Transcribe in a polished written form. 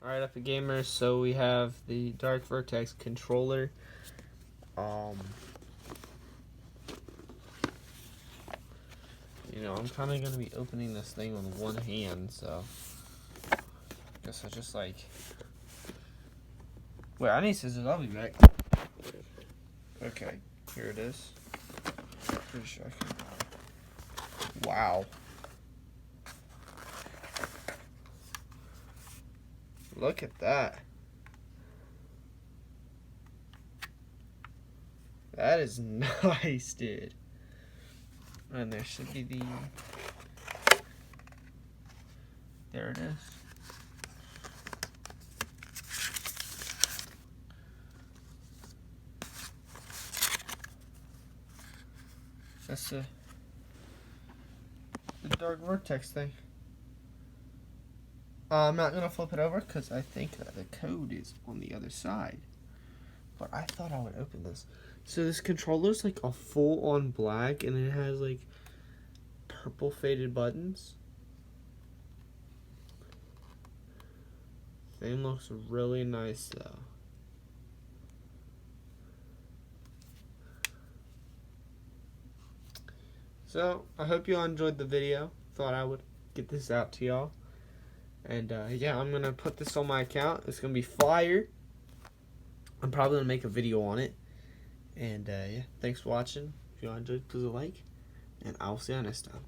Alright, Epic Gamers, so we have the Dark Vertex controller. I'm kind of going to be opening this thing with one hand, so I guess I just wait, I need scissors, I'll be back. Okay, here it is. Pretty sure I can. Wow. Look at that. That is nice, dude. And there should be there it is. That's the Dark Vertex thing. I'm not gonna flip it over because I think that the code is on the other side. But I thought I would open this. So this controller is like a full-on black, and it has like purple faded buttons. Thing looks really nice though. So I hope you all enjoyed the video. Thought I would get this out to y'all. And yeah, I'm gonna put this on my account. It's gonna be fire. I'm probably gonna make a video on it. And yeah, thanks for watching. If you all enjoyed, please like, and I'll see you next time.